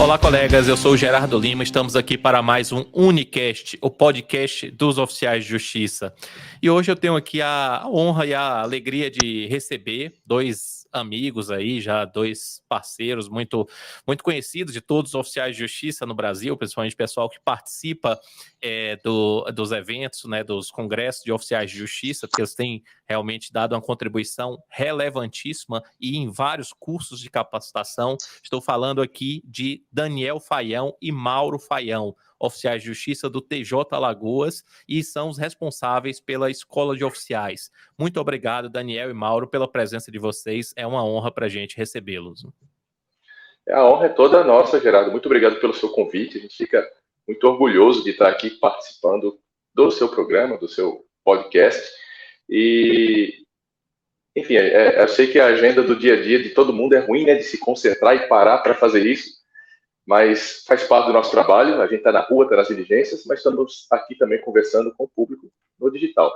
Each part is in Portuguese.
Olá, colegas, eu sou o Gerardo Lima, estamos aqui para mais um Unicast, o podcast dos oficiais de justiça. E hoje eu tenho aqui a honra e a alegria de receber dois amigos aí, já dois parceiros muito conhecidos de todos os oficiais de justiça no Brasil, principalmente pessoal que participa dos eventos, né, dos congressos de oficiais de justiça, porque eles têm realmente dado uma contribuição relevantíssima e em vários cursos de capacitação. Estou falando aqui de Daniel Faião e Mauro Faião, oficiais de justiça do TJ Alagoas, e são os responsáveis pela Escola de Oficiais. Muito obrigado, Daniel e Mauro, pela presença de vocês. É uma honra para a gente recebê-los. A honra é toda nossa, Gerardo. Muito obrigado pelo seu convite. A gente fica muito orgulhoso de estar aqui participando do seu programa, do seu podcast. E, enfim, eu sei que a agenda do dia a dia de todo mundo é ruim, né, de se concentrar e parar para fazer isso, mas faz parte do nosso trabalho. A gente está na rua, está nas diligências, mas estamos aqui também conversando com o público no digital.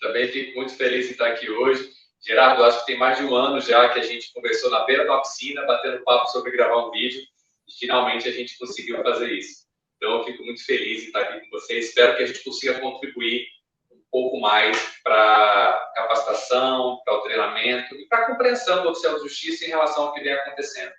Também fico muito feliz em estar aqui hoje. Gerardo, acho que tem mais de um ano já que a gente conversou na beira da piscina, batendo papo sobre gravar um vídeo, e finalmente a gente conseguiu fazer isso. Então, eu fico muito feliz em estar aqui com vocês. Espero que a gente consiga contribuir um pouco mais para a capacitação, para o treinamento e para a compreensão do oficial de justiça em relação ao que vem acontecendo.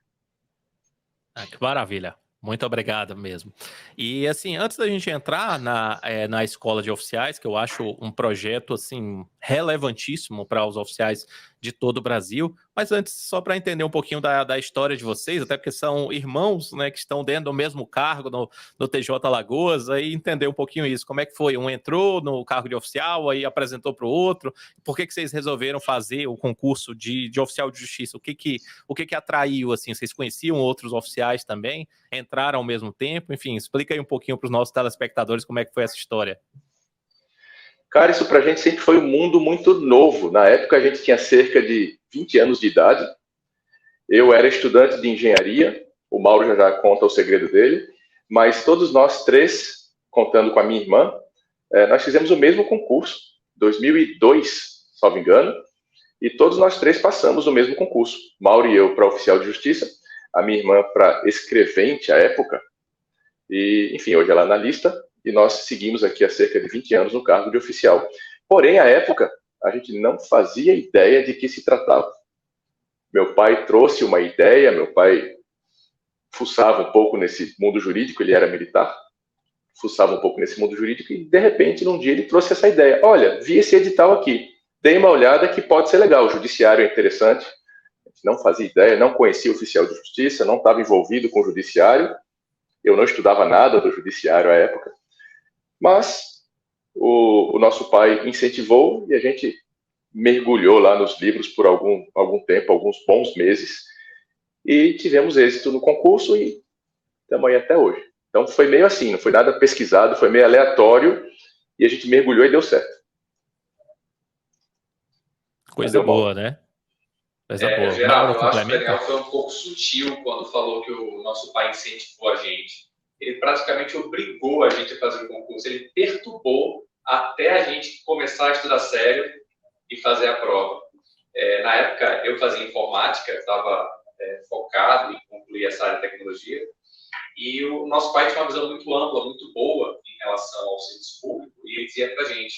Que maravilha. Muito obrigado mesmo. E, assim, antes da gente entrar na Escola de Oficiais, que eu acho um projeto, assim, relevantíssimo para os oficiais de todo o Brasil, mas antes, só para entender um pouquinho da história de vocês, até porque são irmãos, né, que estão dentro do mesmo cargo no TJ Alagoas, aí entender um pouquinho isso. Como é que foi? Um entrou no cargo de oficial, aí apresentou para o outro. Por que vocês resolveram fazer o concurso de oficial de justiça? O que atraiu, assim? Vocês conheciam outros oficiais também? Entraram ao mesmo tempo? Enfim, explica aí um pouquinho para os nossos telespectadores como é que foi essa história. Cara, isso pra gente sempre foi um mundo muito novo. Na época a gente tinha cerca de 20 anos de idade. Eu era estudante de engenharia, o Mauro já conta o segredo dele, mas todos nós três, contando com a minha irmã, nós fizemos o mesmo concurso, 2002, salvo engano, e todos nós três passamos o mesmo concurso. Mauro e eu para oficial de justiça, a minha irmã para escrevente à época, e, enfim, hoje ela é analista, e nós seguimos aqui há cerca de 20 anos no cargo de oficial. Porém, à época, a gente não fazia ideia de que se tratava. Meu pai trouxe uma ideia, meu pai fuçava um pouco nesse mundo jurídico, ele era militar, fuçava um pouco nesse mundo jurídico, e, de repente, num dia ele trouxe essa ideia. Olha, vi esse edital aqui, dei uma olhada que pode ser legal, o judiciário é interessante. A gente não fazia ideia, não conhecia o oficial de justiça, não estava envolvido com o judiciário, eu não estudava nada do judiciário à época, mas o nosso pai incentivou e a gente mergulhou lá nos livros por algum tempo, alguns bons meses, e tivemos êxito no concurso e estamos aí até hoje. Então foi meio assim, não foi nada pesquisado, foi meio aleatório e a gente mergulhou e deu certo. Coisa boa, né? Coisa boa. Geraldo, eu acho que o Daniel foi um pouco sutil quando falou que o nosso pai incentivou a gente. Ele praticamente obrigou a gente a fazer o concurso, ele perturbou até a gente começar a estudar sério e fazer a prova. Na época, eu fazia informática, estava focado em concluir essa área de tecnologia, e o nosso pai tinha uma visão muito ampla, muito boa em relação ao serviço público, e ele dizia para a gente,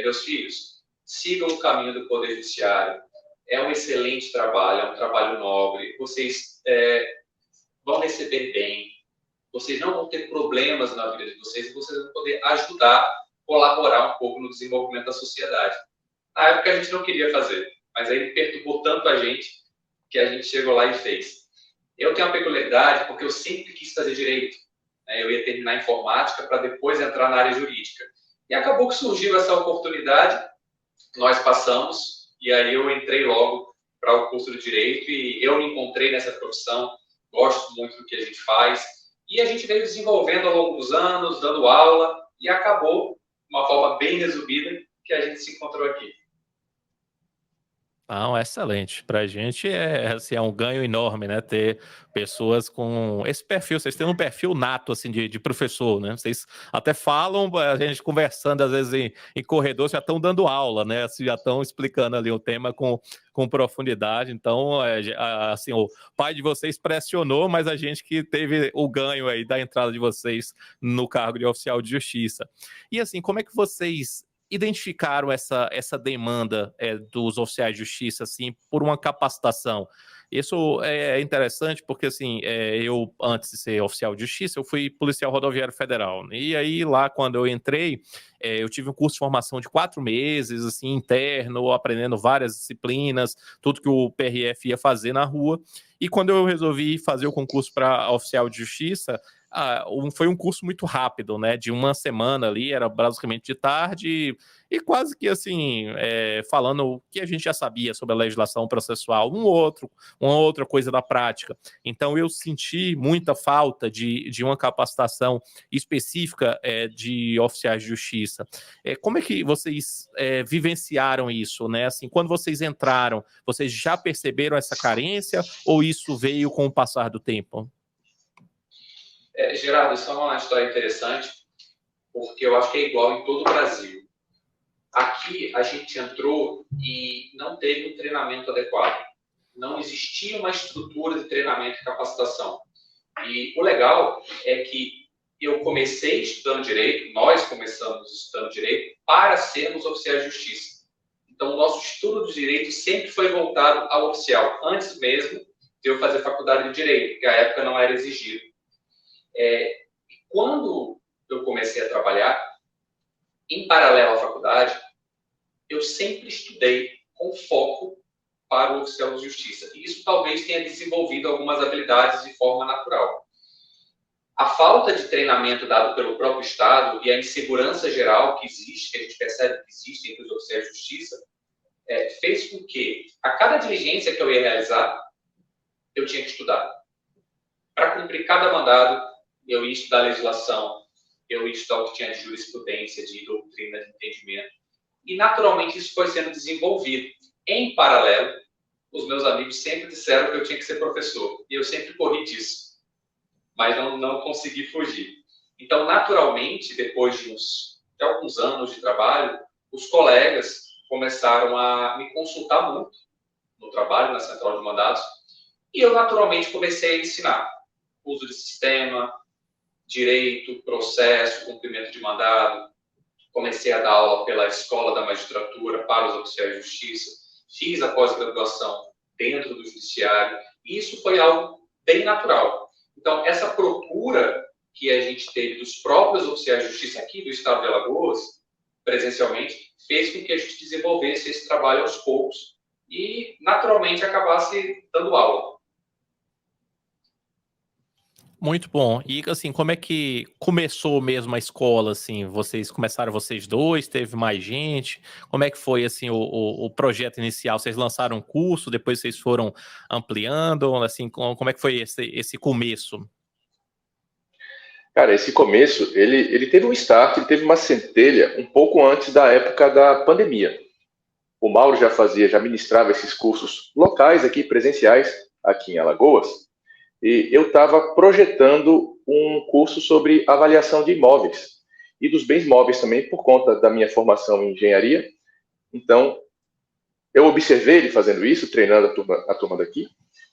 meus filhos, sigam o caminho do Poder Judiciário, é um excelente trabalho, é um trabalho nobre, vocês vão receber bem, vocês não vão ter problemas na vida de vocês e vocês vão poder ajudar, colaborar um pouco no desenvolvimento da sociedade. Na época a gente não queria fazer, mas aí ele perturbou tanto a gente que a gente chegou lá e fez. Eu tenho uma peculiaridade porque eu sempre quis fazer direito. Né? Eu ia terminar informática para depois entrar na área jurídica. E acabou que surgiu essa oportunidade, nós passamos, e aí eu entrei logo para o curso de Direito e eu me encontrei nessa profissão, gosto muito do que a gente faz, e a gente veio desenvolvendo ao longo dos anos, dando aula, e acabou, de uma forma bem resumida, que a gente se encontrou aqui. Não, excelente. Para a gente assim, é um ganho enorme, né? Ter pessoas com esse perfil. Vocês têm um perfil nato assim de professor, né? Vocês até falam, a gente conversando às vezes em corredor, já estão dando aula, né? Assim, já estão explicando ali o tema com profundidade. Então, assim, o pai de vocês pressionou, mas a gente que teve o ganho aí da entrada de vocês no cargo de oficial de justiça. E assim, como é que vocês identificaram essa demanda dos oficiais de justiça assim por uma capacitação? Isso é interessante porque assim, eu antes de ser oficial de justiça eu fui policial rodoviário federal, e aí lá quando eu entrei eu tive um curso de formação de 4 meses assim interno, aprendendo várias disciplinas, tudo que o PRF ia fazer na rua. E quando eu resolvi fazer o concurso para oficial de justiça, foi um curso muito rápido, né? De uma semana ali, era basicamente de tarde, e quase que assim, falando o que a gente já sabia sobre a legislação processual, uma outra coisa da prática. Então eu senti muita falta de uma capacitação específica de oficiais de justiça. Como é que vocês vivenciaram isso, né? Assim, quando vocês entraram, vocês já perceberam essa carência ou isso veio com o passar do tempo? Gerardo, isso é uma história interessante, porque eu acho que é igual em todo o Brasil. Aqui, a gente entrou e não teve um treinamento adequado. Não existia uma estrutura de treinamento e capacitação. E o legal é que eu comecei estudando direito, nós começamos estudando direito para sermos oficiais de justiça. Então, o nosso estudo de direito sempre foi voltado ao oficial, antes mesmo de eu fazer faculdade de direito, que à época não era exigido. Quando eu comecei a trabalhar, em paralelo à faculdade, eu sempre estudei com foco para o oficial de justiça. E isso talvez tenha desenvolvido algumas habilidades de forma natural. A falta de treinamento dado pelo próprio Estado e a insegurança geral que existe, que a gente percebe que existe entre os oficiais de justiça, fez com que a cada diligência que eu ia realizar, eu tinha que estudar. Para cumprir cada mandado, eu ia estudar legislação, eu ia estudar o que tinha de jurisprudência, de doutrina, de entendimento. E, naturalmente, isso foi sendo desenvolvido. Em paralelo, os meus amigos sempre disseram que eu tinha que ser professor. E eu sempre corri disso. Mas não consegui fugir. Então, naturalmente, depois de alguns anos de trabalho, os colegas começaram a me consultar muito no trabalho, na central de mandados. E eu, naturalmente, comecei a ensinar uso de sistema, direito, processo, cumprimento de mandado. Comecei a dar aula pela Escola da Magistratura para os oficiais de justiça. Fiz a pós-graduação dentro do judiciário. E isso foi algo bem natural. Então, essa procura que a gente teve dos próprios oficiais de justiça aqui do estado de Alagoas, presencialmente, fez com que a gente desenvolvesse esse trabalho aos poucos e, naturalmente, acabasse dando aula. Muito bom. E assim, como é que começou mesmo a escola, assim? Vocês começaram vocês dois, teve mais gente? Como é que foi, assim, o projeto inicial? Vocês lançaram um curso, depois vocês foram ampliando, assim, como é que foi esse começo? Cara, esse começo, ele teve um start, ele teve uma centelha um pouco antes da época da pandemia. O Mauro já ministrava esses cursos locais aqui, presenciais, aqui em Alagoas, e eu estava projetando um curso sobre avaliação de imóveis e dos bens móveis também, por conta da minha formação em engenharia. Então, eu observei ele fazendo isso, treinando a turma daqui.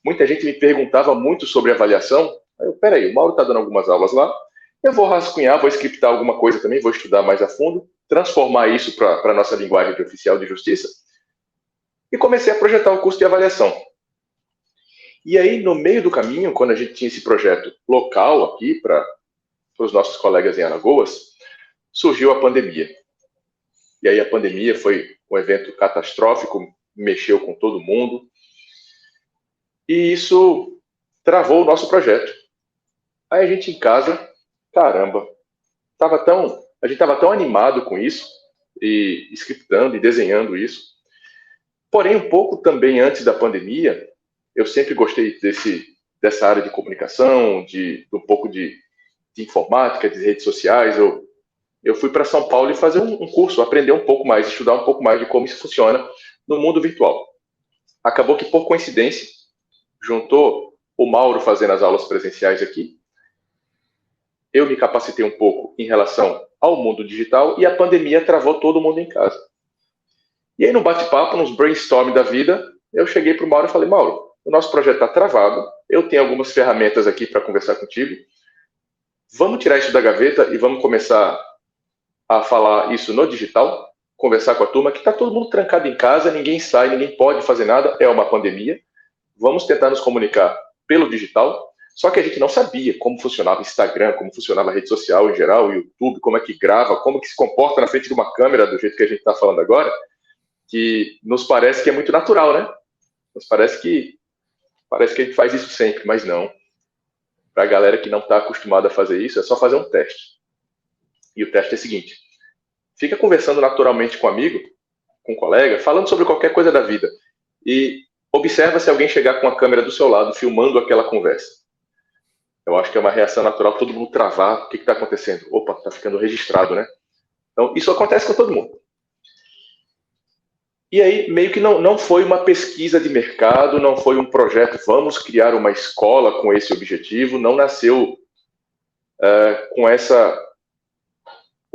Muita gente me perguntava muito sobre avaliação. Aí peraí, o Mauro está dando algumas aulas lá, eu vou rascunhar, vou scriptar alguma coisa também, vou estudar mais a fundo, transformar isso para a nossa linguagem de oficial de justiça, e comecei a projetar o curso de avaliação. E aí, no meio do caminho, quando a gente tinha esse projeto local aqui, para os nossos colegas em Alagoas, surgiu a pandemia. E aí a pandemia foi um evento catastrófico, mexeu com todo mundo, e isso travou o nosso projeto. Aí a gente em casa, caramba, a gente estava tão animado com isso, e scriptando e desenhando isso. Porém, um pouco também antes da pandemia, eu sempre gostei dessa área de comunicação, um pouco de informática, de redes sociais. Eu fui para São Paulo e fazer um curso, aprender um pouco mais, estudar um pouco mais de como isso funciona no mundo virtual. acabou que, por coincidência, juntou o Mauro fazendo as aulas presenciais aqui, eu me capacitei um pouco em relação ao mundo digital e a pandemia travou todo mundo em casa. E aí, no bate-papo, nos brainstorm da vida, eu cheguei para o Mauro e falei, Mauro, o nosso projeto está travado, eu tenho algumas ferramentas aqui para conversar contigo, vamos tirar isso da gaveta e vamos começar a falar isso no digital, conversar com a turma, que está todo mundo trancado em casa, ninguém sai, ninguém pode fazer nada, é uma pandemia, vamos tentar nos comunicar pelo digital, só que a gente não sabia como funcionava o Instagram, como funcionava a rede social em geral, o YouTube, como é que grava, como que se comporta na frente de uma câmera do jeito que a gente está falando agora, que nos parece que é muito natural, né? Nos parece que a gente faz isso sempre, mas não. Para a galera que não está acostumada a fazer isso, é só fazer um teste. E o teste é o seguinte, fica conversando naturalmente com um amigo, com um colega, falando sobre qualquer coisa da vida, e observa se alguém chegar com a câmera do seu lado, filmando aquela conversa. Eu acho que é uma reação natural, todo mundo travar, o que está acontecendo? Opa, está ficando registrado, né? Então, isso acontece com todo mundo. E aí, meio que não foi uma pesquisa de mercado, não foi um projeto, vamos criar uma escola com esse objetivo, não nasceu com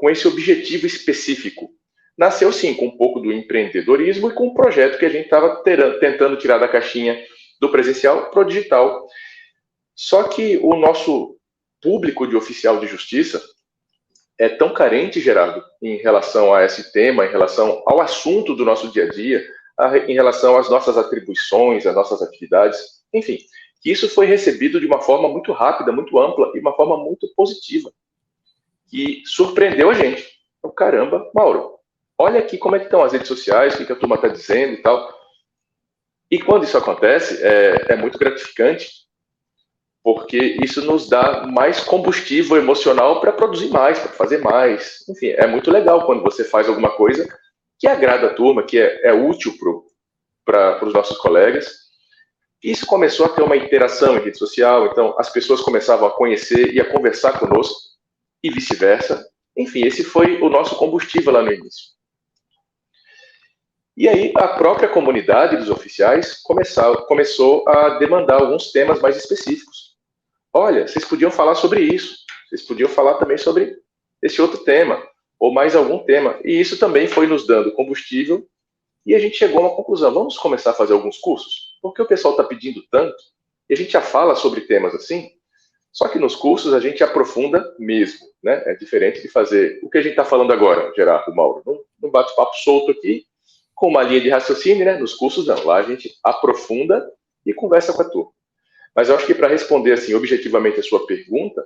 esse objetivo específico. Nasceu, sim, com um pouco do empreendedorismo e com um projeto que a gente estava tentando tirar da caixinha do presencial para o digital. Só que o nosso público de oficial de justiça é tão carente, Gerardo, em relação a esse tema, em relação ao assunto do nosso dia a dia, em relação às nossas atribuições, às nossas atividades, enfim, que isso foi recebido de uma forma muito rápida, muito ampla e uma forma muito positiva, que surpreendeu a gente. Então, caramba, Mauro, olha aqui como é que estão as redes sociais, o que a turma está dizendo e tal. E quando isso acontece, é muito gratificante, porque isso nos dá mais combustível emocional para produzir mais, para fazer mais. Enfim, é muito legal quando você faz alguma coisa que agrada a turma, que é útil para os nossos colegas. Isso começou a ter uma interação em rede social, então as pessoas começavam a conhecer e a conversar conosco, e vice-versa. Enfim, esse foi o nosso combustível lá no início. E aí a própria comunidade dos oficiais começou a demandar alguns temas mais específicos. Olha, vocês podiam falar sobre isso, vocês podiam falar também sobre esse outro tema, ou mais algum tema. E isso também foi nos dando combustível, e a gente chegou a uma conclusão, vamos começar a fazer alguns cursos? Porque o pessoal está pedindo tanto, e a gente já fala sobre temas assim, só que nos cursos a gente aprofunda mesmo, né? É diferente de fazer o que a gente está falando agora, Gerardo, Mauro, num bate-papo solto aqui, com uma linha de raciocínio, né? Nos cursos não, lá a gente aprofunda e conversa com a turma. Mas eu acho que para responder assim objetivamente a sua pergunta,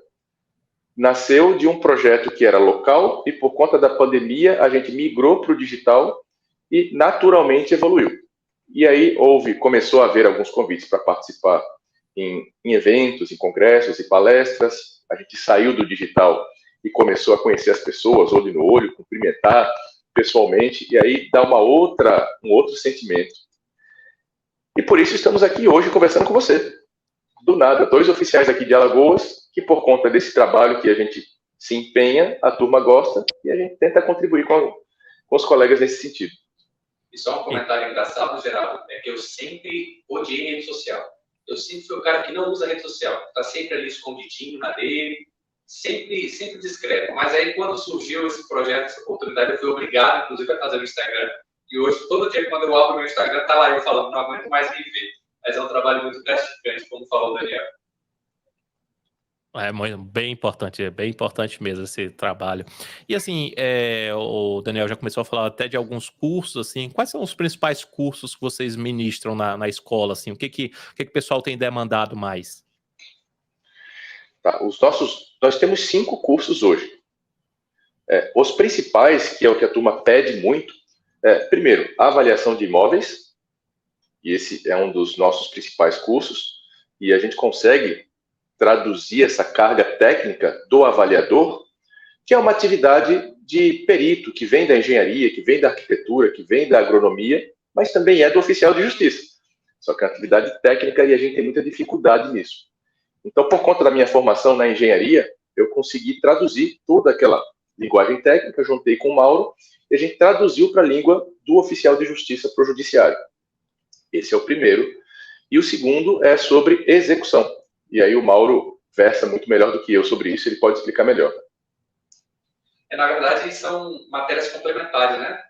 nasceu de um projeto que era local e por conta da pandemia a gente migrou para o digital e naturalmente evoluiu. E aí começou a haver alguns convites para participar em eventos, em congressos e palestras. A gente saiu do digital e começou a conhecer as pessoas, olho no olho, cumprimentar pessoalmente, e aí dá um outro sentimento. E por isso estamos aqui hoje conversando com você. Do nada, 2 oficiais aqui de Alagoas, que por conta desse trabalho que a gente se empenha, a turma gosta, e a gente tenta contribuir com os colegas nesse sentido. E só um comentário engraçado, Geraldo, é que eu sempre odiei rede social. Eu sempre fui o cara que não usa rede social, está sempre ali escondidinho na dele, sempre discreto. Mas aí, quando surgiu esse projeto, essa oportunidade, eu fui obrigado, inclusive, a fazer no Instagram. E hoje, todo dia, quando eu abro meu Instagram, tá lá eu falando, não aguento mais me ver. Mas é um trabalho muito gratificante, como falou o Daniel. É bem importante mesmo esse trabalho. E assim, o Daniel já começou a falar até de alguns cursos, assim, quais são os principais cursos que vocês ministram na escola, assim, o que o pessoal tem demandado mais? Tá, nós temos 5 cursos hoje. Os principais, que é o que a turma pede muito, primeiro, a avaliação de imóveis, e esse é um dos nossos principais cursos, e a gente consegue traduzir essa carga técnica do avaliador, que é uma atividade de perito, que vem da engenharia, que vem da arquitetura, que vem da agronomia, mas também é do oficial de justiça. Só que é uma atividade técnica e a gente tem muita dificuldade nisso. Então, por conta da minha formação na engenharia, eu consegui traduzir toda aquela linguagem técnica, juntei com o Mauro, e a gente traduziu para a língua do oficial de justiça para o judiciário. Esse é o primeiro. E o segundo é sobre execução. E aí o Mauro versa muito melhor do que eu sobre isso, ele pode explicar melhor. Na verdade, são matérias complementares, né?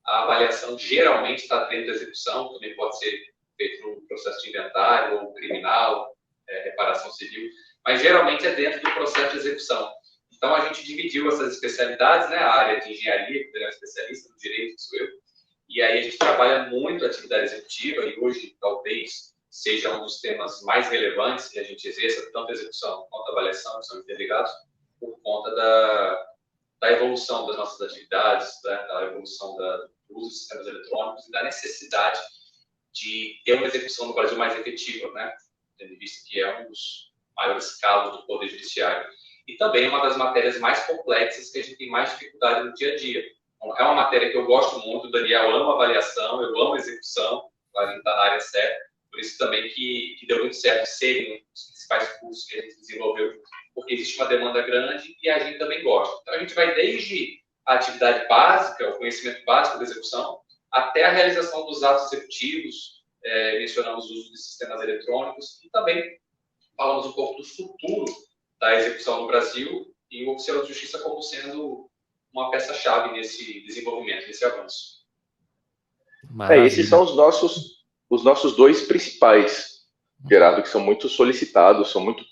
A avaliação geralmente está dentro da execução, também pode ser feito no processo de inventário ou criminal, reparação civil, mas geralmente é dentro do processo de execução. Então, a gente dividiu essas especialidades, né? A área de engenharia, que é um especialista no direito, que sou eu, e aí a gente trabalha muito a atividade executiva, e hoje talvez seja um dos temas mais relevantes que a gente exerça, tanto a execução quanto a avaliação, que são interligados, por conta da evolução das nossas atividades, da evolução do uso de sistemas eletrônicos e da necessidade de ter uma execução no Brasil mais efetiva, né? Tendo visto que é um dos maiores calos do Poder Judiciário. E também é uma das matérias mais complexas que a gente tem mais dificuldade no dia a dia. Então, é uma matéria que eu gosto muito, o Daniel ama avaliação, eu amo execução, a gente está na área certa, por isso também que deu muito certo serem os principais cursos que a gente desenvolveu, porque existe uma demanda grande e a gente também gosta. Então, a gente vai desde a atividade básica, o conhecimento básico da execução, até a realização dos atos executivos, mencionamos o uso de sistemas eletrônicos e também falamos um pouco do futuro da execução no Brasil e o oficial de justiça como sendo uma peça-chave nesse desenvolvimento, nesse avanço. Esses são os nossos dois principais, Gerardo, que são muito solicitados, são muito...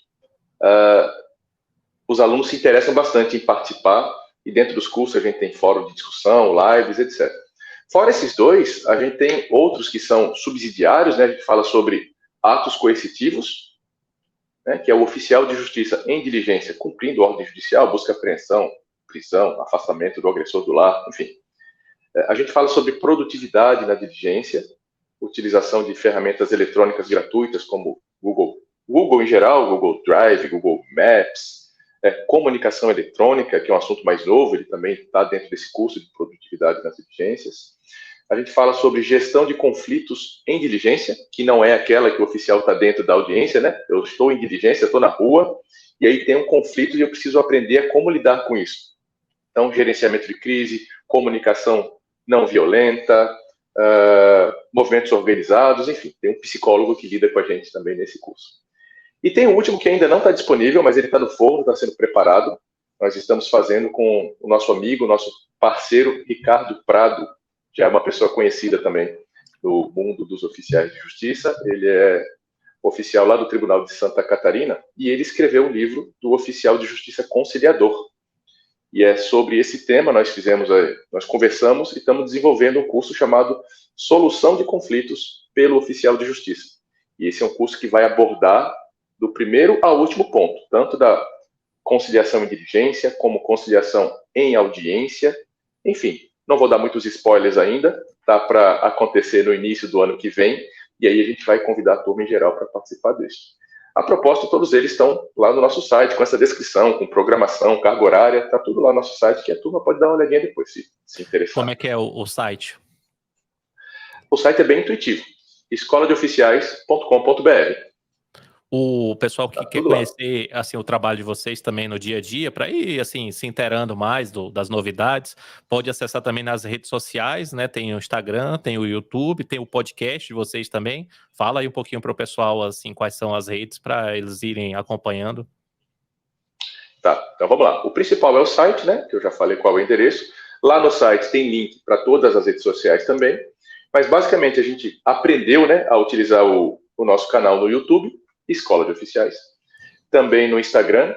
os alunos se interessam bastante em participar, e dentro dos cursos a gente tem fórum de discussão, lives, etc. Fora esses dois, a gente tem outros que são subsidiários, né? A gente fala sobre atos coercitivos, né? Que é o oficial de justiça em diligência, cumprindo ordem judicial, busca apreensão, prisão, afastamento do agressor do lar, enfim. A gente fala sobre produtividade na diligência, utilização de ferramentas eletrônicas gratuitas como Google em geral, Google Drive, Google Maps, comunicação eletrônica, que é um assunto mais novo, ele também está dentro desse curso de produtividade nas diligências. A gente fala sobre gestão de conflitos em diligência, que não é aquela que o oficial está dentro da audiência, né? Eu estou em diligência, estou na rua, e aí tem um conflito e eu preciso aprender a como lidar com isso. Então, gerenciamento de crise, comunicação não violenta, movimentos organizados, enfim, tem um psicólogo que lida com a gente também nesse curso. E tem o último que ainda não está disponível, mas ele está no forno, está sendo preparado. Nós estamos fazendo com o nosso amigo, nosso parceiro, Ricardo Prado, já é uma pessoa conhecida também no mundo dos oficiais de justiça. Ele é oficial lá do Tribunal de Santa Catarina e ele escreveu um livro do oficial de justiça conciliador. E é sobre esse tema nós conversamos e estamos desenvolvendo um curso chamado Solução de Conflitos pelo Oficial de Justiça. E esse é um curso que vai abordar do primeiro ao último ponto, tanto da conciliação em diligência, como conciliação em audiência, enfim, não vou dar muitos spoilers ainda, tá para acontecer no início do ano que vem, e aí a gente vai convidar a turma em geral para participar deste. A propósito, todos eles estão lá no nosso site, com essa descrição, com programação, carga horária, está tudo lá no nosso site, que a turma pode dar uma olhadinha depois, se interessar. Como é que é o site? O site é bem intuitivo, escoladeoficiais.com.br. O pessoal que quer conhecer assim, o trabalho de vocês também no dia a dia, para ir assim, se inteirando mais das novidades, pode acessar também nas redes sociais, né? Tem o Instagram, tem o YouTube, tem o podcast de vocês também. Fala aí um pouquinho para o pessoal assim, quais são as redes para eles irem acompanhando. Tá, então vamos lá. O principal é o site, né? Que eu já falei qual é o endereço. Lá no site tem link para todas as redes sociais também. Mas basicamente a gente aprendeu, né, a utilizar o nosso canal no YouTube, Escola de Oficiais. Também no Instagram,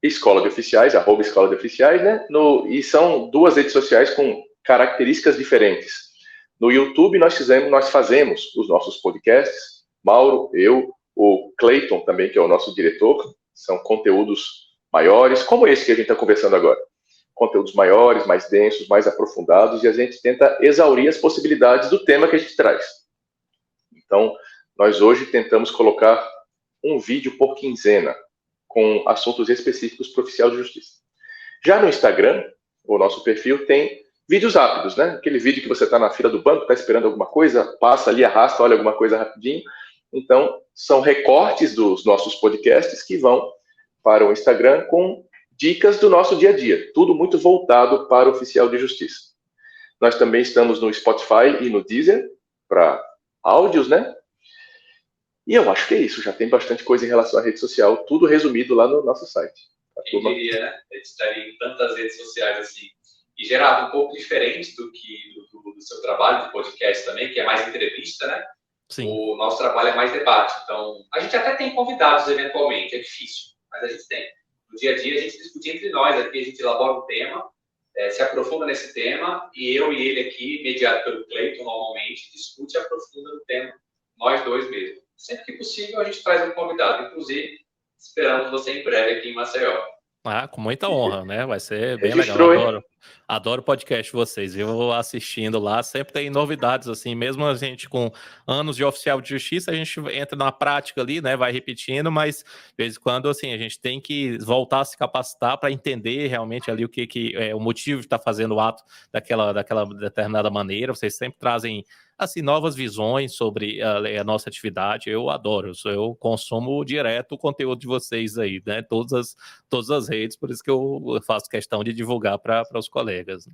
Escola de Oficiais, @Escola de Oficiais, né? E são duas redes sociais com características diferentes. No YouTube nós fazemos os nossos podcasts, Mauro, eu, o Clayton também, que é o nosso diretor, são conteúdos maiores, como esse que a gente está conversando agora. Conteúdos maiores, mais densos, mais aprofundados, e a gente tenta exaurir as possibilidades do tema que a gente traz. Então, nós hoje tentamos colocar um vídeo por quinzena, com assuntos específicos para o oficial de justiça. Já no Instagram, o nosso perfil tem vídeos rápidos, né? Aquele vídeo que você está na fila do banco, está esperando alguma coisa, passa ali, arrasta, olha alguma coisa rapidinho. Então, são recortes dos nossos podcasts que vão para o Instagram com dicas do nosso dia a dia, tudo muito voltado para o oficial de justiça. Nós também estamos no Spotify e no Deezer, para áudios, né? E eu acho que é isso, já tem bastante coisa em relação à rede social, tudo resumido lá no nosso site. Quem diria, né? A gente estaria em tantas redes sociais assim. E, Gerardo, um pouco diferente do seu trabalho de podcast também, que é mais entrevista, né? Sim. O nosso trabalho é mais debate. Então, a gente até tem convidados, eventualmente, é difícil, mas a gente tem. No dia a dia, a gente discute entre nós aqui, a gente elabora um tema, se aprofunda nesse tema, e eu e ele aqui, mediado pelo Cleiton, normalmente, discute e aprofunda no tema, nós dois mesmo. Sempre que possível, a gente traz um convidado. Inclusive, esperamos você em breve aqui em Maceió. Com muita honra, né? Vai ser bem Registrou, legal. Adoro o podcast de vocês. Eu vou assistindo lá, sempre tem novidades, assim, mesmo a gente com anos de oficial de justiça, a gente entra na prática ali, né? Vai repetindo, mas de vez em quando, assim, a gente tem que voltar a se capacitar para entender realmente ali o que é o motivo de estar fazendo o ato daquela determinada maneira. Vocês sempre trazem assim, novas visões sobre a nossa atividade. Eu adoro, eu consumo direto o conteúdo de vocês aí, né? Todas as redes, por isso que eu faço questão de divulgar para os colegas.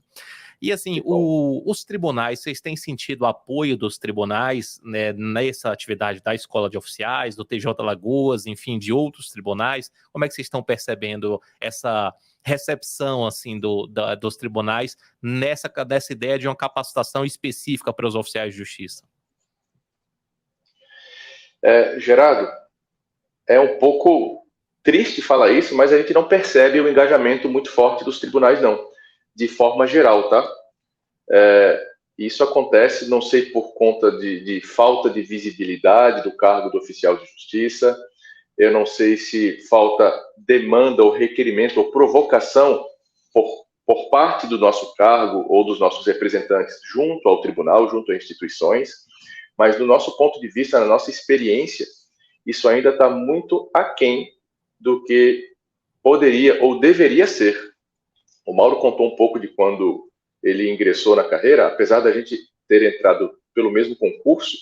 E assim, os tribunais, vocês têm sentido o apoio dos tribunais, né, nessa atividade da Escola de Oficiais, do TJ Lagoas, enfim, de outros tribunais? Como é que vocês estão percebendo essa recepção assim dos tribunais dessa ideia de uma capacitação específica para os oficiais de justiça? Gerardo, é um pouco triste falar isso, mas a gente não percebe o engajamento muito forte dos tribunais, não, de forma geral, tá? Isso acontece, não sei, por conta de falta de visibilidade do cargo do oficial de justiça, eu não sei se falta demanda ou requerimento ou provocação por parte do nosso cargo ou dos nossos representantes junto ao tribunal, junto a instituições, mas do nosso ponto de vista, na nossa experiência, isso ainda está muito aquém do que poderia ou deveria ser. O Mauro contou um pouco de quando ele ingressou na carreira, apesar da gente ter entrado pelo mesmo concurso,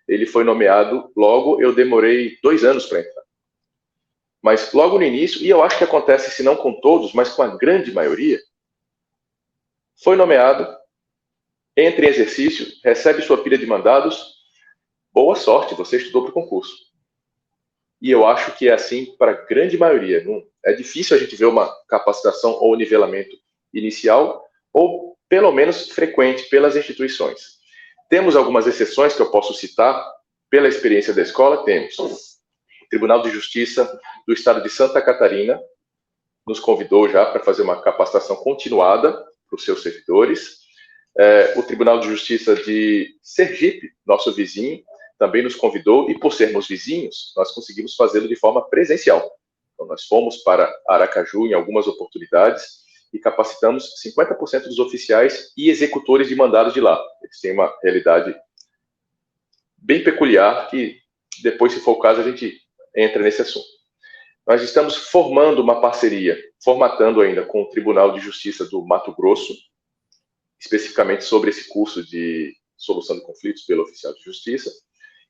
ele foi nomeado logo, eu demorei 2 anos para entrar. Mas logo no início, e eu acho que acontece, se não com todos, mas com a grande maioria, foi nomeado, entra em exercício, recebe sua pilha de mandados, boa sorte, você estudou para o concurso. E eu acho que é assim para a grande maioria. Não, é difícil a gente ver uma capacitação ou nivelamento inicial, ou pelo menos frequente pelas instituições. Temos algumas exceções que eu posso citar, pela experiência da escola, temos o Tribunal de Justiça do Estado de Santa Catarina, nos convidou já para fazer uma capacitação continuada para os seus servidores. O Tribunal de Justiça de Sergipe, nosso vizinho, também nos convidou, e por sermos vizinhos, nós conseguimos fazê-lo de forma presencial. Então, nós fomos para Aracaju em algumas oportunidades e capacitamos 50% dos oficiais e executores de mandados de lá. Eles têm uma realidade bem peculiar que, depois, se for o caso, a gente entra nesse assunto. Nós estamos formando uma parceria, formatando ainda com o Tribunal de Justiça do Mato Grosso, especificamente sobre esse curso de solução de conflitos pelo oficial de justiça.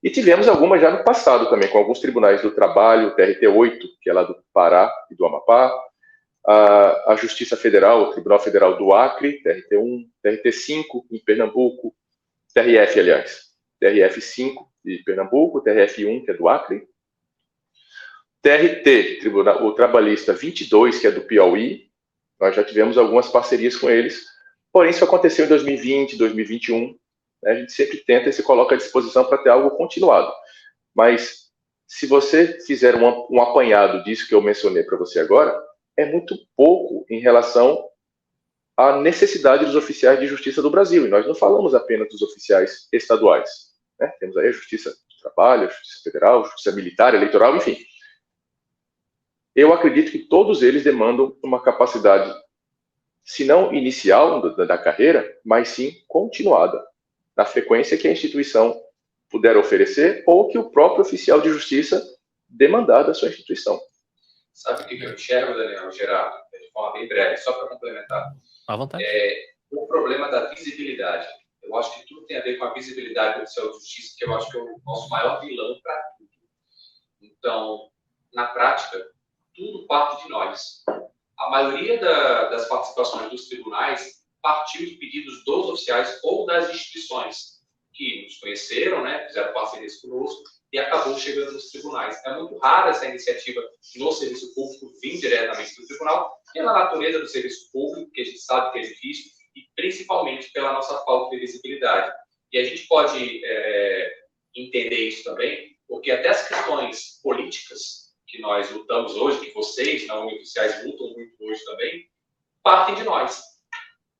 E tivemos algumas já no passado também, com alguns tribunais do trabalho, o TRT-8, que é lá do Pará e do Amapá, a Justiça Federal, o Tribunal Federal do Acre, TRT-1, TRT-5 em Pernambuco, TRF, aliás, TRF-5 de Pernambuco, TRF-1, que é do Acre, TRT, o Trabalhista 22, que é do Piauí, nós já tivemos algumas parcerias com eles, porém isso aconteceu em 2020, 2021, a gente sempre tenta e se coloca à disposição para ter algo continuado. Mas se você fizer um apanhado disso que eu mencionei para você agora, é muito pouco em relação à necessidade dos oficiais de justiça do Brasil. E nós não falamos apenas dos oficiais estaduais. Né? Temos aí a Justiça do Trabalho, a Justiça Federal, a Justiça Militar, Eleitoral, enfim. Eu acredito que todos eles demandam uma capacidade, se não inicial da carreira, mas sim continuada, na frequência que a instituição puder oferecer ou que o próprio oficial de justiça demandar da sua instituição. Sabe o que eu enxergo, Daniel, Gerardo? De forma bem breve, só para complementar. À vontade. O problema da visibilidade. Eu acho que tudo tem a ver com a visibilidade do oficial de justiça, que eu acho que é o nosso maior vilão para tudo. Então, na prática, tudo parte de nós. A maioria das participações dos tribunais partiu de pedidos dos oficiais ou das instituições. que nos conheceram, né, fizeram parcerias conosco e acabou chegando nos tribunais. É muito rara essa iniciativa no serviço público vir diretamente do tribunal, pela natureza do serviço público, que a gente sabe que é difícil, e principalmente pela nossa falta de visibilidade. E a gente pode entender isso também, porque até as questões políticas que nós lutamos hoje, que vocês, na União Oficiais, lutam muito hoje também, partem de nós.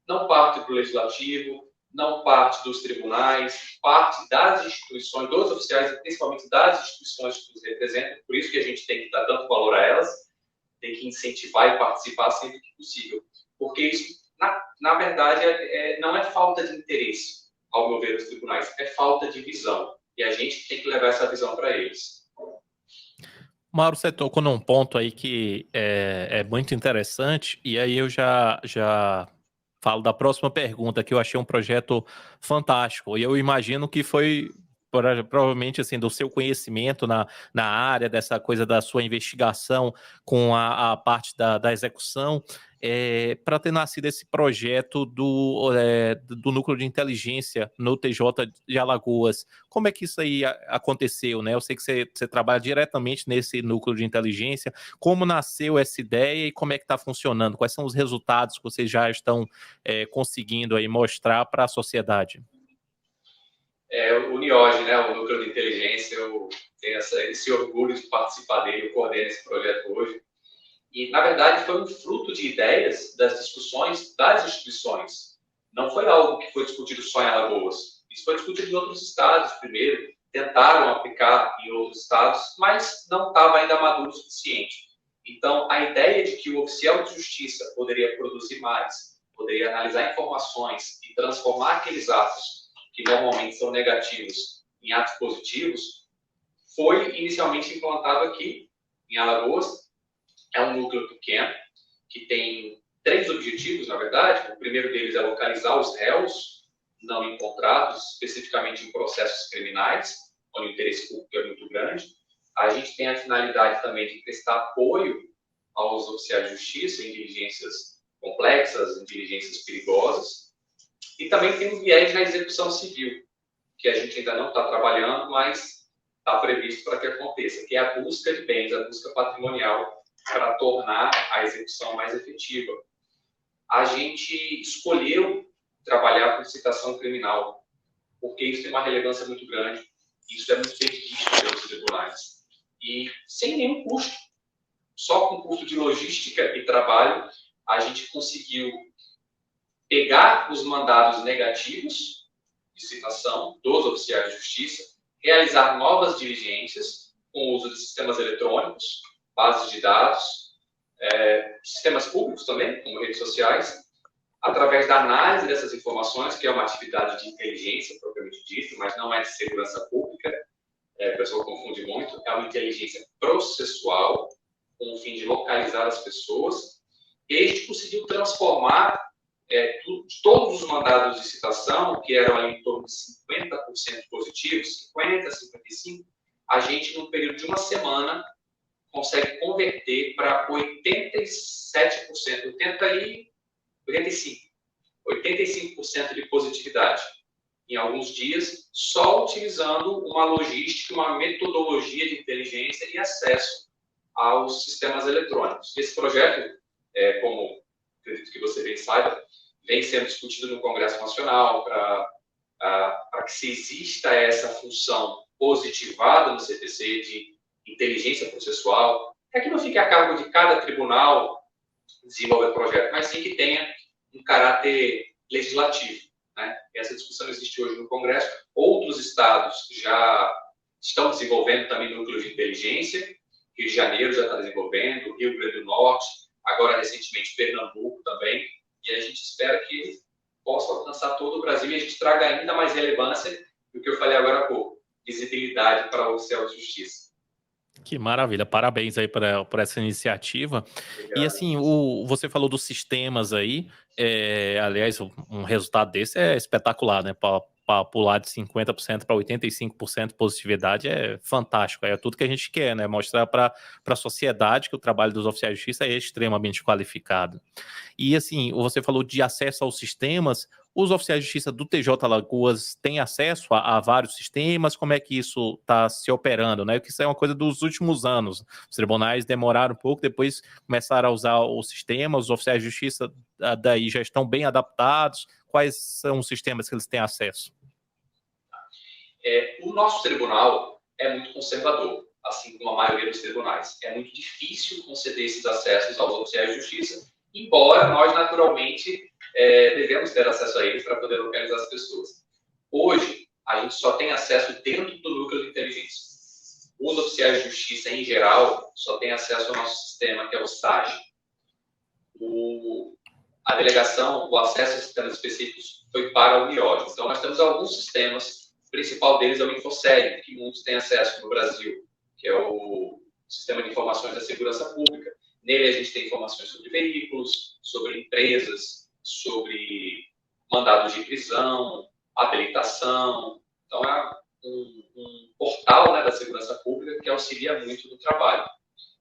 Não parte do legislativo, não parte dos tribunais, parte das instituições, dos oficiais e principalmente das instituições que nos representam. Por isso que a gente tem que dar tanto valor a elas, tem que incentivar e participar sempre que possível. Porque isso, na verdade, não é falta de interesse, ao meu ver, dos tribunais, é falta de visão. E a gente tem que levar essa visão para eles. Mauro, você tocou num ponto aí que é muito interessante, e aí eu já falo da próxima pergunta, que eu achei um projeto fantástico, e eu imagino que foi provavelmente assim, do seu conhecimento na área, dessa coisa da sua investigação com a parte da execução, para ter nascido esse projeto do núcleo de inteligência no TJ de Alagoas. Como é que isso aí aconteceu, né? Eu sei que você trabalha diretamente nesse núcleo de inteligência. Como nasceu essa ideia e como é que está funcionando? Quais são os resultados que vocês já estão conseguindo aí mostrar para a sociedade? O NIOG, né, o Núcleo de Inteligência, eu tenho esse orgulho de participar dele, eu coordeno esse projeto hoje. E, na verdade, foi um fruto de ideias das discussões das instituições. Não foi algo que foi discutido só em Alagoas. Isso foi discutido em outros estados primeiro, tentaram aplicar em outros estados, mas não estava ainda maduro o suficiente. Então, a ideia de que o oficial de justiça poderia produzir mais, poderia analisar informações e transformar aqueles atos que normalmente são negativos em atos positivos, foi inicialmente implantado aqui em Alagoas. É um núcleo pequeno, que tem 3 objetivos, na verdade. O primeiro deles é localizar os réus não encontrados, especificamente em processos criminais, onde o interesse público é muito grande. A gente tem a finalidade também de prestar apoio aos oficiais de justiça em diligências complexas, em diligências perigosas. E também tem um viés na execução civil, que a gente ainda não está trabalhando, mas está previsto para que aconteça, que é a busca de bens, a busca patrimonial, para tornar a execução mais efetiva. A gente escolheu trabalhar com citação criminal, porque isso tem uma relevância muito grande, isso é muito bem visto pelos tribunais. E sem nenhum custo, só com custo de logística e trabalho, a gente conseguiu pegar os mandados negativos de citação dos oficiais de justiça, realizar novas diligências com o uso de sistemas eletrônicos, bases de dados, sistemas públicos também, como redes sociais, através da análise dessas informações, que é uma atividade de inteligência, propriamente dito, mas não é de segurança pública, a pessoa confunde muito, é uma inteligência processual, com o fim de localizar as pessoas, e a gente conseguiu transformar todos os mandados de citação, que eram ali em torno de 50% positivos, 50%, 55%, a gente, num período de uma semana, consegue converter para 87%, 85% de positividade em alguns dias, só utilizando uma logística, uma metodologia de inteligência e acesso aos sistemas eletrônicos. Esse projeto, como acredito que você bem saiba, vem sendo discutido no Congresso Nacional para que se exista essa função positivada no CTC de inteligência processual, que não fique a cargo de cada tribunal desenvolver o projeto, mas sim que tenha um caráter legislativo, né? Essa discussão existe hoje no Congresso. Outros estados já estão desenvolvendo também núcleos de inteligência. Rio de Janeiro já está desenvolvendo, Rio Grande do Norte, agora recentemente Pernambuco também, e a gente espera que possa alcançar todo o Brasil e a gente traga ainda mais relevância do que eu falei agora há pouco, visibilidade para o oficial de justiça. Que maravilha, parabéns aí por essa iniciativa. Obrigado. E assim, você falou dos sistemas aí, aliás, um resultado desse é espetacular, né? Para pular de 50% para 85% de positividade é fantástico, é tudo que a gente quer, né? Mostrar para a sociedade que o trabalho dos oficiais de justiça é extremamente qualificado. E assim, você falou de acesso aos sistemas, os oficiais de justiça do TJ Alagoas têm acesso a vários sistemas? Como é que isso está se operando, né? Porque isso é uma coisa dos últimos anos. Os tribunais demoraram um pouco, depois começaram a usar o sistema, os oficiais de justiça daí já estão bem adaptados. Quais são os sistemas que eles têm acesso? O nosso tribunal é muito conservador, assim como a maioria dos tribunais. É muito difícil conceder esses acessos aos oficiais de justiça, embora nós, naturalmente, devemos ter acesso a eles para poder localizar as pessoas. Hoje, a gente só tem acesso dentro do núcleo de inteligência. Os oficiais de justiça, em geral, só têm acesso ao nosso sistema, que é o SAGE. A delegação, o acesso a sistemas específicos foi para o MIOD. Então, nós temos alguns sistemas. O principal deles é o InfoSeg, que muitos têm acesso no Brasil, que é o Sistema de Informações da Segurança Pública. Nele a gente tem informações sobre veículos, sobre empresas, sobre mandados de prisão, habilitação. Então é um portal, né, da segurança pública que auxilia muito no trabalho.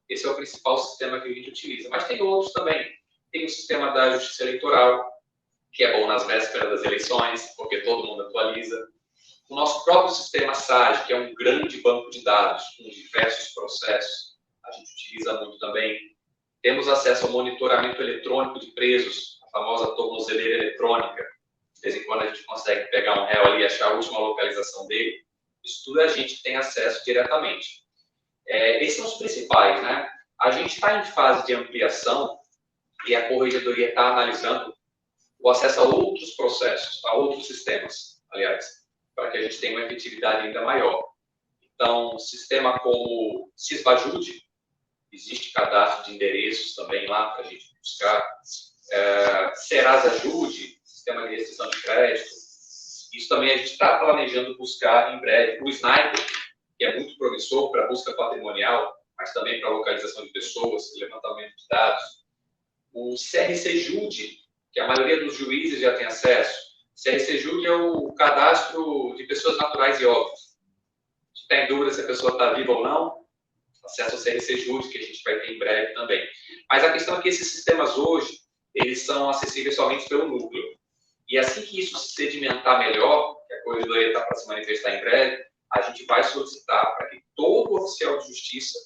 Esse é o principal sistema que a gente utiliza. Mas tem outros também. Tem o sistema da Justiça Eleitoral, que é bom nas vésperas das eleições, porque todo mundo atualiza. O nosso próprio sistema SAGE, que é um grande banco de dados com diversos processos, a gente utiliza muito também. Temos acesso ao monitoramento eletrônico de presos, a famosa tornozeleira eletrônica. De vez em quando a gente consegue pegar um réu ali e achar a última localização dele. Isso tudo a gente tem acesso diretamente. Esses são os principais, né? A gente está em fase de ampliação e a Corregedoria está analisando o acesso a outros processos, a outros sistemas, aliás, para que a gente tenha uma efetividade ainda maior. Então, sistema como Cisbajude, existe cadastro de endereços também lá para a gente buscar. Serasajude, sistema de restrição de crédito. Isso também a gente está planejando buscar em breve. O Sniper, que é muito promissor para busca patrimonial, mas também para localização de pessoas, levantamento de dados. O CRC-Jude, que a maioria dos juízes já tem acesso. CRC-Jude é o cadastro de pessoas naturais e óbitos. Se está em dúvida se a pessoa está viva ou não, acesso ao CRC-Jude, que a gente vai ter em breve também. Mas a questão é que esses sistemas hoje, eles são acessíveis somente pelo núcleo. E assim que isso se sedimentar melhor, que a Corregedoria está para se manifestar em breve, a gente vai solicitar para que todo oficial de justiça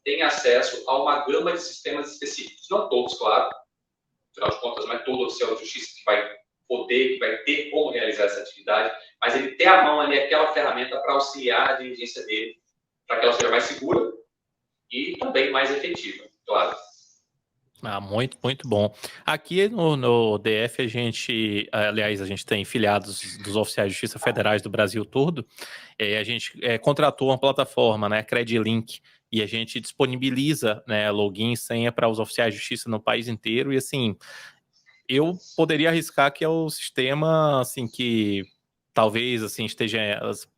tenha acesso a uma gama de sistemas específicos. Não todos, claro. Afinal de contas, não é todo oficial de justiça que vai poder, que vai ter como realizar essa atividade, mas ele ter à mão ali aquela ferramenta para auxiliar a diligência dele, para que ela seja mais segura e também mais efetiva, claro. Muito, muito bom. Aqui no DF, a gente tem filiados dos oficiais de justiça federais do Brasil todo. A gente contratou uma plataforma, né, Credilink, e a gente disponibiliza, né, login e senha para os oficiais de justiça no país inteiro. E assim, eu poderia arriscar que é o sistema, assim, que talvez, assim,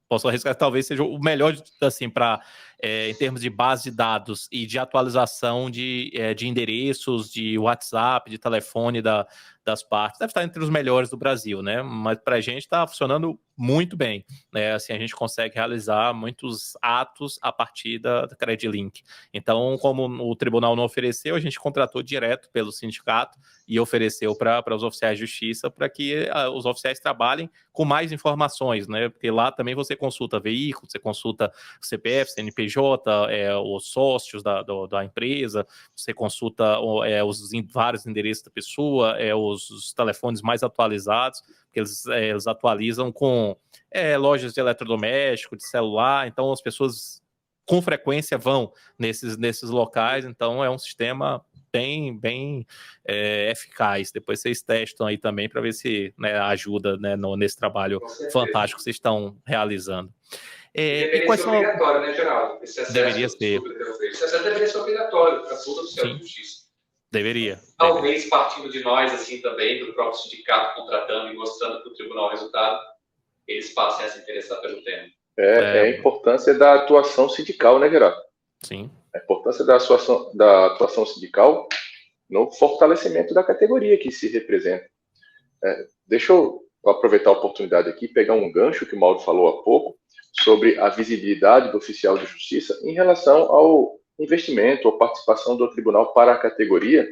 posso arriscar que talvez seja o melhor, assim, para, em termos de base de dados e de atualização de endereços, de WhatsApp, de telefone das partes. Deve estar entre os melhores do Brasil, né? Mas para a gente está funcionando muito bem, né? Assim, a gente consegue realizar muitos atos a partir da Credilink. Então, como o tribunal não ofereceu, a gente contratou direto pelo sindicato e ofereceu para os oficiais de justiça para que os oficiais trabalhem com mais informações, né? Porque lá também você consulta veículo, você consulta CPF, CNPJ, os sócios da empresa, você consulta os vários endereços da pessoa, os telefones mais atualizados, porque eles atualizam com lojas de eletrodoméstico, de celular, então as pessoas com frequência vão nesses locais, então é um sistema bem eficaz. Depois vocês testam aí também para ver se, né, ajuda, né, nesse trabalho fantástico que vocês estão realizando. Deveria ser obrigatório, né, Geraldo? Esse acesso deveria ser. Esse acesso deveria ser obrigatório para todo oficial de justiça. Deveria. Talvez partindo de nós, assim, também, do próprio sindicato contratando e mostrando para o tribunal o resultado, eles passem a se interessar pelo tema. A importância da atuação sindical, né, Geraldo? Sim. A importância da atuação sindical no fortalecimento da categoria que se representa. Deixa eu aproveitar a oportunidade aqui, pegar um gancho que o Mauro falou há pouco, sobre a visibilidade do oficial de justiça em relação ao investimento ou participação do tribunal para a categoria,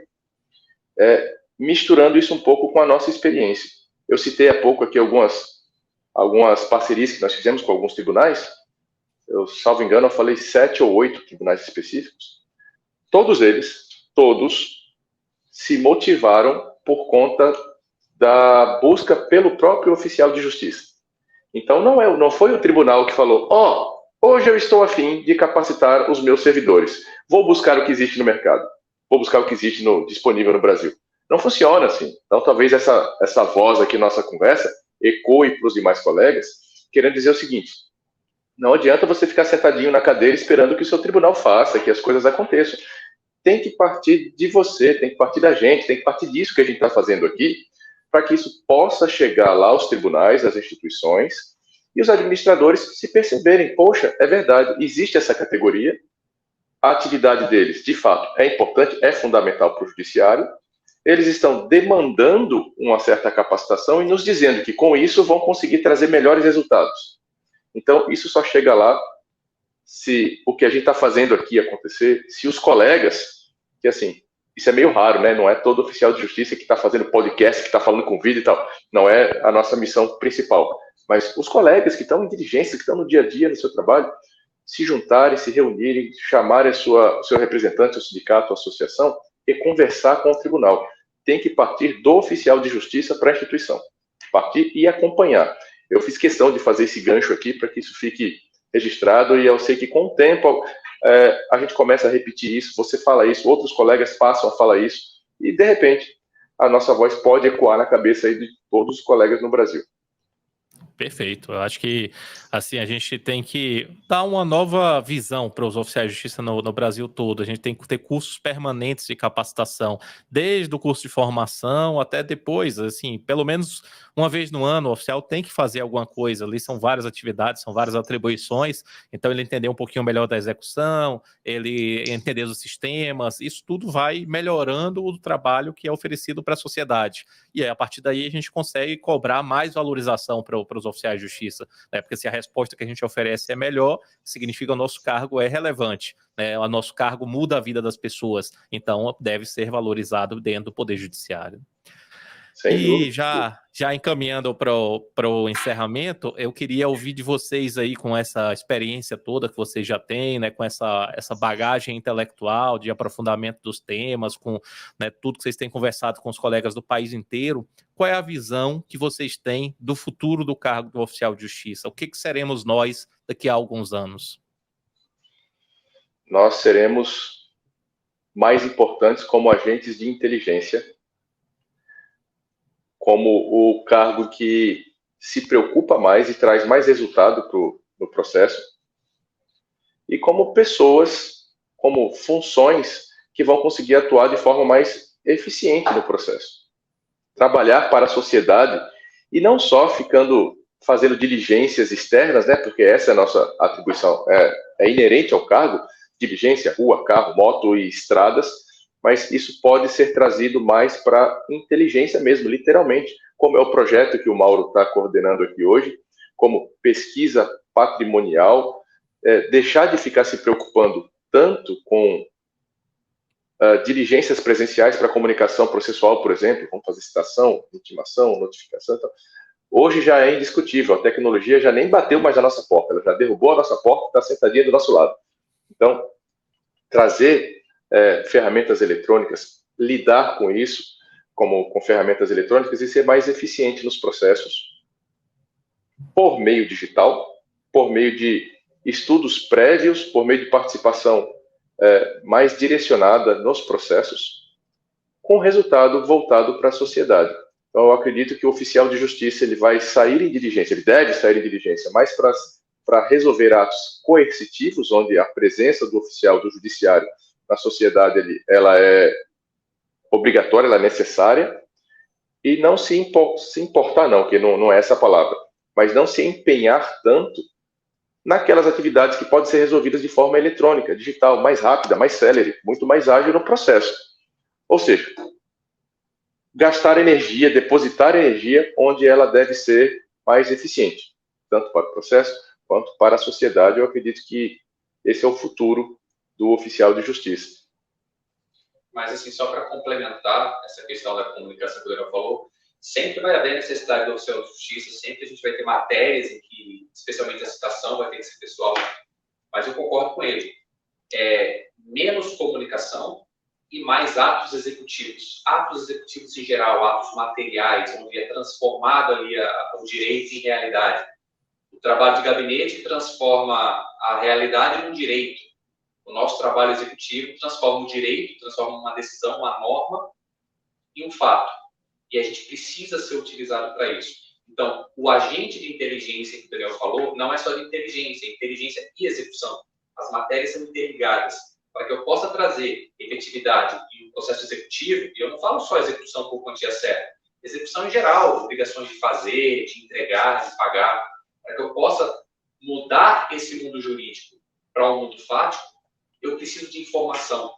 misturando isso um pouco com a nossa experiência. Eu citei há pouco aqui algumas parcerias que nós fizemos com alguns tribunais. Eu, salvo engano, eu falei 7 ou 8 tribunais específicos. Todos eles, se motivaram por conta da busca pelo próprio oficial de justiça. Então, não foi o tribunal que falou, hoje eu estou a fim de capacitar os meus servidores. Vou buscar o que existe no mercado. Vou buscar o que existe disponível no Brasil. Não funciona assim. Então, talvez essa voz aqui, nossa conversa, ecoe para os demais colegas, querendo dizer o seguinte: não adianta você ficar sentadinho na cadeira esperando que o seu tribunal faça, que as coisas aconteçam. Tem que partir de você, tem que partir da gente, tem que partir disso que a gente está fazendo aqui, para que isso possa chegar lá aos tribunais, às instituições, e os administradores se perceberem, poxa, é verdade, existe essa categoria, a atividade deles, de fato, é importante, é fundamental para o judiciário, eles estão demandando uma certa capacitação e nos dizendo que com isso vão conseguir trazer melhores resultados. Então, isso só chega lá se o que a gente está fazendo aqui acontecer, se os colegas, que assim, isso é meio raro, né? Não é todo oficial de justiça que está fazendo podcast, que está falando com vídeo e tal. Não é a nossa missão principal. Mas os colegas que estão em diligência, que estão no dia a dia no seu trabalho, se juntarem, se reunirem, chamarem o seu representante, o sindicato, a associação, e conversar com o tribunal. Tem que partir do oficial de justiça para a instituição. Partir e acompanhar. Eu fiz questão de fazer esse gancho aqui para que isso fique registrado, e eu sei que com o tempo a gente começa a repetir isso, você fala isso, outros colegas passam a falar isso, e de repente a nossa voz pode ecoar na cabeça aí de todos os colegas no Brasil. Perfeito. Eu acho que assim a gente tem que dar uma nova visão para os oficiais de justiça no Brasil todo. A gente tem que ter cursos permanentes de capacitação, desde o curso de formação até depois, assim, pelo menos uma vez no ano o oficial tem que fazer alguma coisa. Ali são várias atividades, são várias atribuições, então ele entender um pouquinho melhor da execução, ele entender os sistemas, isso tudo vai melhorando o trabalho que é oferecido para a sociedade. E aí, a partir daí a gente consegue cobrar mais valorização para os oficiais de justiça, né? Porque se a resposta que a gente oferece é melhor, significa que o nosso cargo é relevante, né? O nosso cargo muda a vida das pessoas, então deve ser valorizado dentro do Poder Judiciário. Sem E dúvida. já encaminhando para o encerramento, eu queria ouvir de vocês aí, com essa experiência toda que vocês já têm, né, com essa bagagem intelectual de aprofundamento dos temas, com, né, tudo que vocês têm conversado com os colegas do país inteiro, qual é a visão que vocês têm do futuro do cargo do oficial de justiça? O que seremos nós daqui a alguns anos? Nós seremos mais importantes como agentes de inteligência, como o cargo que se preocupa mais e traz mais resultado no processo, e como pessoas, como funções que vão conseguir atuar de forma mais eficiente no processo. Trabalhar para a sociedade e não só fazendo diligências externas, né, porque essa é a nossa atribuição, é inerente ao cargo, diligência, rua, carro, moto e estradas, mas isso pode ser trazido mais para inteligência mesmo, literalmente, como é o projeto que o Mauro está coordenando aqui hoje, como pesquisa patrimonial, deixar de ficar se preocupando tanto com diligências presenciais para comunicação processual, por exemplo, vamos fazer citação, intimação, notificação. Então, hoje já é indiscutível, a tecnologia já nem bateu mais na nossa porta, ela já derrubou a nossa porta e está sentadinha do nosso lado. Então, trazer ferramentas eletrônicas, lidar com isso, como com ferramentas eletrônicas, e ser mais eficiente nos processos, por meio digital, por meio de estudos prévios, por meio de participação mais direcionada nos processos, com resultado voltado para a sociedade. Então, eu acredito que o oficial de justiça ele vai sair em diligência, ele deve sair em diligência, mais para resolver atos coercitivos, onde a presença do oficial do judiciário na sociedade ela é obrigatória, ela é necessária, e não se importar, não, que não é essa a palavra, mas não se empenhar tanto naquelas atividades que podem ser resolvidas de forma eletrônica, digital, mais rápida, mais célere, muito mais ágil no processo. Ou seja, gastar energia, depositar energia onde ela deve ser mais eficiente, tanto para o processo quanto para a sociedade. Eu acredito que esse é o futuro do oficial de justiça. Mas, assim, só para complementar essa questão da comunicação que o Daniel falou, sempre vai haver necessidade do oficial de justiça, sempre a gente vai ter matérias em que, especialmente a citação, vai ter que ser pessoal, mas eu concordo com ele. Menos comunicação e mais atos executivos. Atos executivos em geral, atos materiais, onde é transformado ali o direito em realidade. O trabalho de gabinete transforma a realidade num direito. O nosso trabalho executivo transforma o direito, transforma uma decisão, uma norma, em um fato. E a gente precisa ser utilizado para isso. Então, o agente de inteligência que o Daniel falou, não é só de inteligência, é inteligência e execução. As matérias são interligadas. Para que eu possa trazer efetividade e o processo executivo, e eu não falo só execução por quantia certa, execução em geral, obrigações de fazer, de entregar, de pagar, para que eu possa mudar esse mundo jurídico para um mundo fático, eu preciso de informação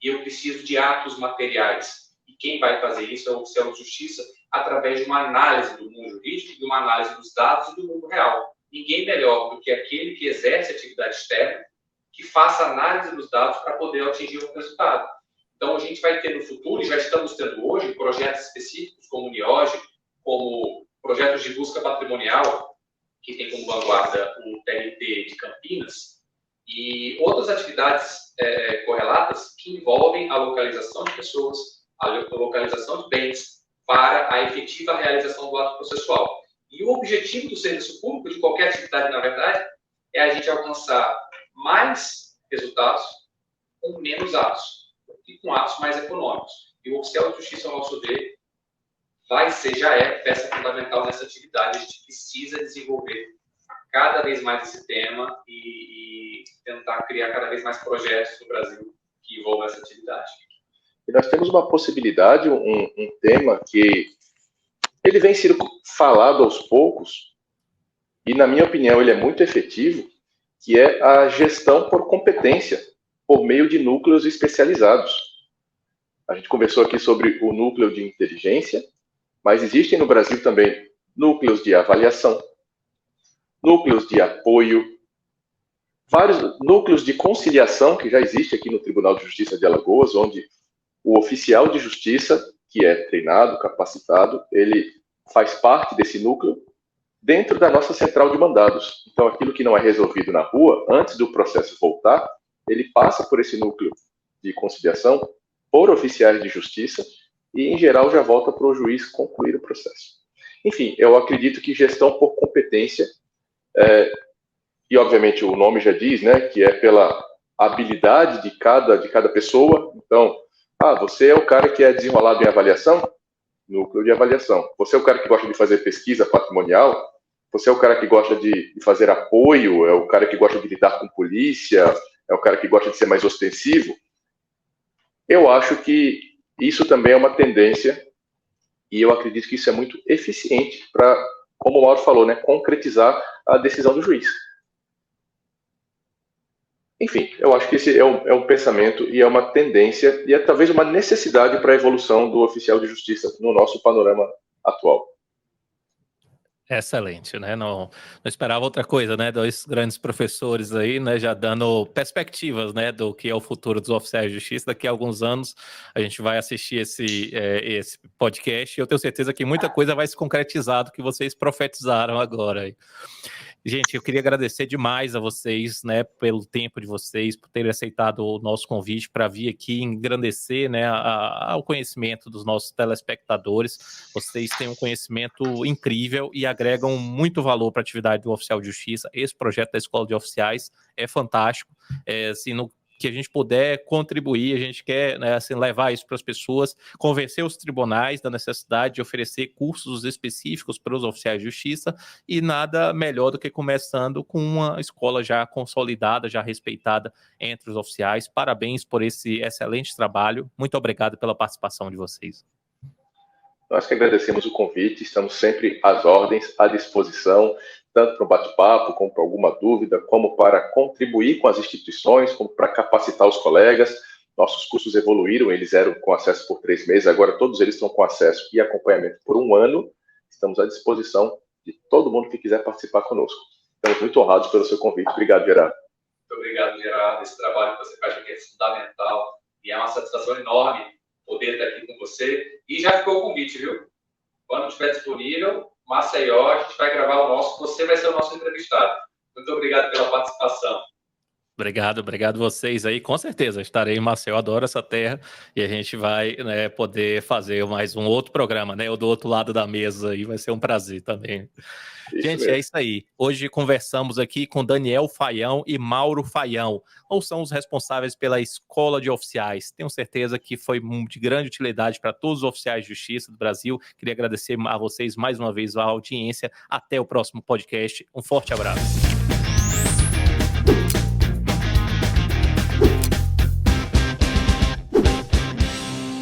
e eu preciso de atos materiais. E quem vai fazer isso é o oficial de justiça através de uma análise do mundo jurídico, de uma análise dos dados e do mundo real. Ninguém melhor do que aquele que exerce atividade externa, que faça análise dos dados para poder atingir um resultado. Então, a gente vai ter no futuro, e já estamos tendo hoje, projetos específicos como o NIOGE, como projetos de busca patrimonial, que tem como vanguarda o TRT de Campinas, e outras atividades correlatas que envolvem a localização de pessoas, a localização de bens, para a efetiva realização do ato processual. E o objetivo do serviço público, de qualquer atividade, na verdade, é a gente alcançar mais resultados com menos atos, e com atos mais econômicos. E o oficial de justiça, ao nosso ver, já é peça fundamental nessa atividade. A gente precisa desenvolver cada vez mais esse tema e tentar criar cada vez mais projetos no Brasil que envolvam essa atividade. E nós temos uma possibilidade, um tema que ele vem sendo falado aos poucos, e na minha opinião ele é muito efetivo, que é a gestão por competência, por meio de núcleos especializados. A gente conversou aqui sobre o núcleo de inteligência, mas existem no Brasil também núcleos de avaliação, núcleos de apoio, vários núcleos de conciliação, que já existe aqui no Tribunal de Justiça de Alagoas, onde o oficial de justiça, que é treinado, capacitado, ele faz parte desse núcleo dentro da nossa central de mandados. Então, aquilo que não é resolvido na rua, antes do processo voltar, ele passa por esse núcleo de conciliação por oficiais de justiça e, em geral, já volta para o juiz concluir o processo. Enfim, eu acredito que gestão por competência, e obviamente o nome já diz, né, que é pela habilidade de cada pessoa. Então, você é o cara que é desenrolado em avaliação? Núcleo de avaliação. Você é o cara que gosta de fazer pesquisa patrimonial? Você é o cara que gosta de fazer apoio? É o cara que gosta de lidar com polícia? É o cara que gosta de ser mais ostensivo? Eu acho que isso também é uma tendência e eu acredito que isso é muito eficiente para, como o Mauro falou, né, concretizar a decisão do juiz. Enfim, eu acho que esse é um pensamento e é uma tendência e é talvez uma necessidade para a evolução do oficial de justiça no nosso panorama atual. Excelente, né? Não esperava outra coisa, né? Dois grandes professores aí, né? Já dando perspectivas, né? Do que é o futuro dos oficiais de justiça. Daqui a alguns anos a gente vai assistir esse podcast e eu tenho certeza que muita coisa vai se concretizar do que vocês profetizaram agora. Gente, eu queria agradecer demais a vocês, né, pelo tempo de vocês, por terem aceitado o nosso convite para vir aqui engrandecer, né, o conhecimento dos nossos telespectadores. Vocês têm um conhecimento incrível e agregam muito valor para a atividade do oficial de justiça. Esse projeto da Escola de Oficiais é fantástico. Assim, no que a gente puder contribuir, a gente quer, né, assim, levar isso para as pessoas, convencer os tribunais da necessidade de oferecer cursos específicos para os oficiais de justiça, e nada melhor do que começando com uma escola já consolidada, já respeitada entre os oficiais. Parabéns por esse excelente trabalho. Muito obrigado pela participação de vocês. Nós que agradecemos o convite, estamos sempre às ordens, à disposição, tanto para um bate-papo, como para alguma dúvida, como para contribuir com as instituições, como para capacitar os colegas. Nossos cursos evoluíram, eles eram com acesso por 3 meses, agora todos eles estão com acesso e acompanhamento por 1 ano. Estamos à disposição de todo mundo que quiser participar conosco. Estamos muito honrados pelo seu convite. Obrigado, Gerardo. Muito obrigado, Gerardo. Esse trabalho que você faz aqui é fundamental e é uma satisfação enorme poder estar aqui com você. E já ficou o convite, viu? Quando estiver disponível, Maceió, a gente vai gravar o nosso, você vai ser o nosso entrevistado. Muito obrigado pela participação. Obrigado vocês aí, com certeza, estarei em Maceió, adoro essa terra, e a gente vai, né, poder fazer mais um outro programa, né, ou do outro lado da mesa aí, vai ser um prazer também. Isso Gente, mesmo. é isso aí, hoje conversamos aqui com Daniel Faião e Mauro Faião, ou são os responsáveis pela Escola de Oficiais, tenho certeza que foi de grande utilidade para todos os oficiais de justiça do Brasil, queria agradecer a vocês mais uma vez a audiência, até o próximo podcast, um forte abraço.